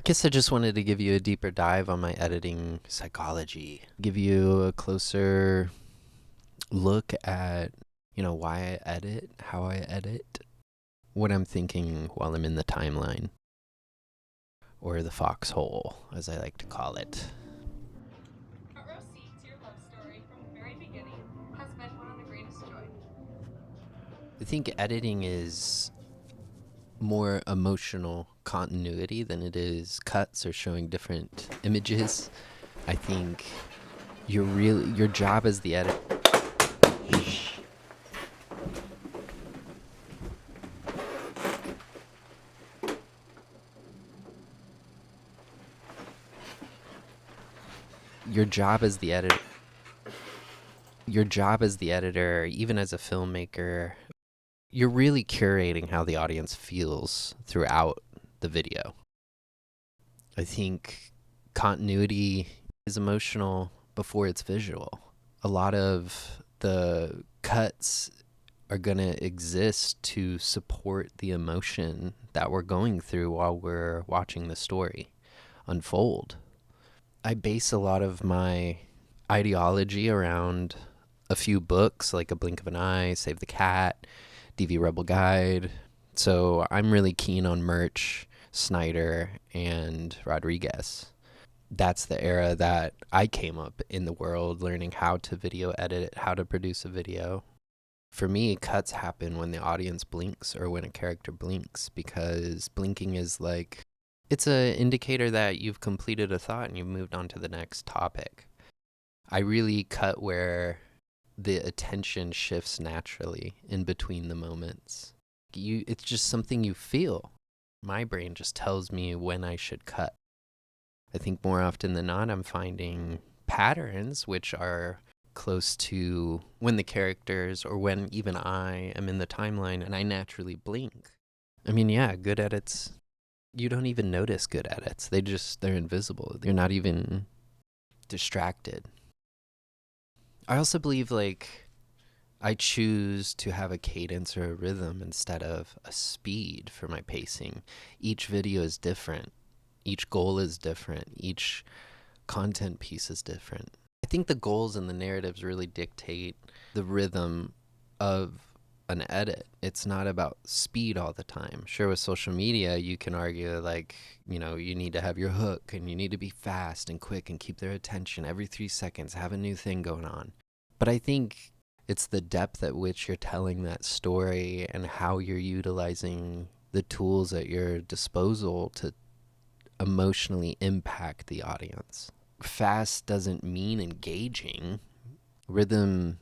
Guess I just wanted to give you a deeper dive on my editing psychology, give you a closer look at, why I edit, how I edit, what I'm thinking while I'm in the timeline, or the foxhole, as I like to call it. Front row seat to your love story from the very beginning has been one of the greatest joy. I think editing is more emotional continuity than it is cuts or showing different images. I think your job as the editor. Your job as the editor, even as a filmmaker, you're really curating how the audience feels throughout the video. I think continuity is emotional before it's visual. A lot of the cuts are going to exist to support the emotion that we're going through while we're watching the story unfold. I base a lot of my ideology around a few books like A Blink of an Eye, Save the Cat, DV Rebel Guide. So I'm really keen on Murch, Snyder, and Rodriguez. That's the era that I came up in the world, learning how to video edit, how to produce a video. For me, cuts happen when the audience blinks or when a character blinks, because blinking is like, it's an indicator that you've completed a thought and you've moved on to the next topic. I really cut where the attention shifts naturally in between the moments. It's just something you feel. My brain just tells me when I should cut. I think more often than not, I'm finding patterns which are close to when the characters or when even I am in the timeline and I naturally blink. I mean, yeah, good edits, you don't even notice good edits. They're invisible. They're not even distracted. I also believe I choose to have a cadence or a rhythm instead of a speed for my pacing. Each video is different. Each goal is different. Each content piece is different. I think the goals and the narratives really dictate the rhythm of an edit. It's not about speed all the time. Sure, with social media, you can argue you need to have your hook and you need to be fast and quick and keep their attention every 3 seconds, have a new thing going on. But I think it's the depth at which you're telling that story and how you're utilizing the tools at your disposal to emotionally impact the audience. Fast doesn't mean engaging. Rhythm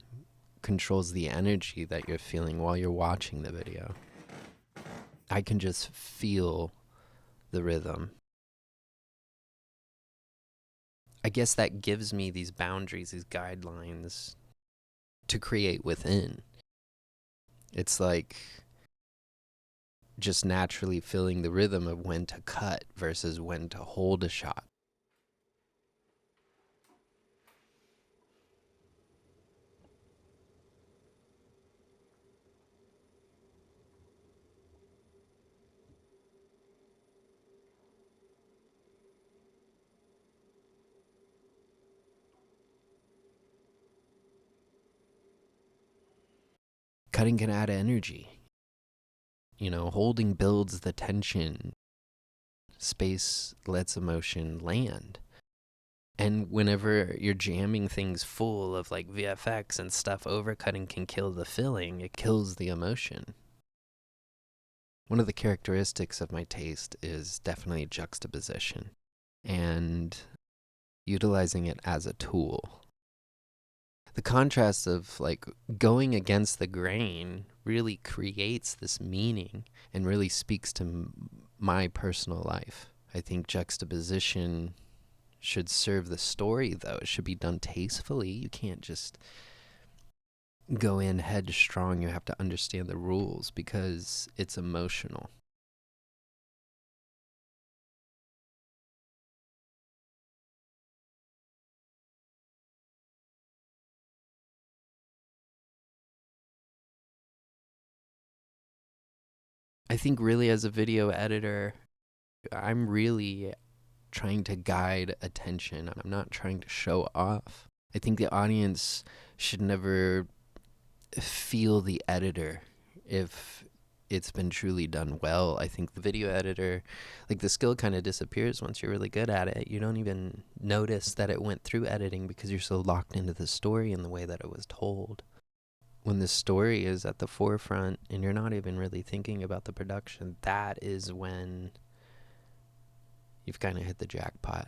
controls the energy that you're feeling while you're watching the video. I can just feel the rhythm. I guess that gives me these boundaries, these guidelines to create within. It's like just naturally feeling the rhythm of when to cut versus when to hold a shot. Cutting can add energy. Holding builds the tension. Space lets emotion land. And whenever you're jamming things full of VFX and stuff, overcutting can kill the feeling. It kills the emotion. One of the characteristics of my taste is definitely juxtaposition and utilizing it as a tool. The contrast of going against the grain really creates this meaning and really speaks to my personal life. I think juxtaposition should serve the story, though. It should be done tastefully. You can't just go in headstrong. You have to understand the rules because it's emotional. I think really as a video editor, I'm really trying to guide attention. I'm not trying to show off. I think the audience should never feel the editor if it's been truly done well. I think the video editor, like the skill kind of disappears once you're really good at it. You don't even notice that it went through editing because you're so locked into the story and the way that it was told. When the story is at the forefront and you're not even really thinking about the production, that is when you've kind of hit the jackpot.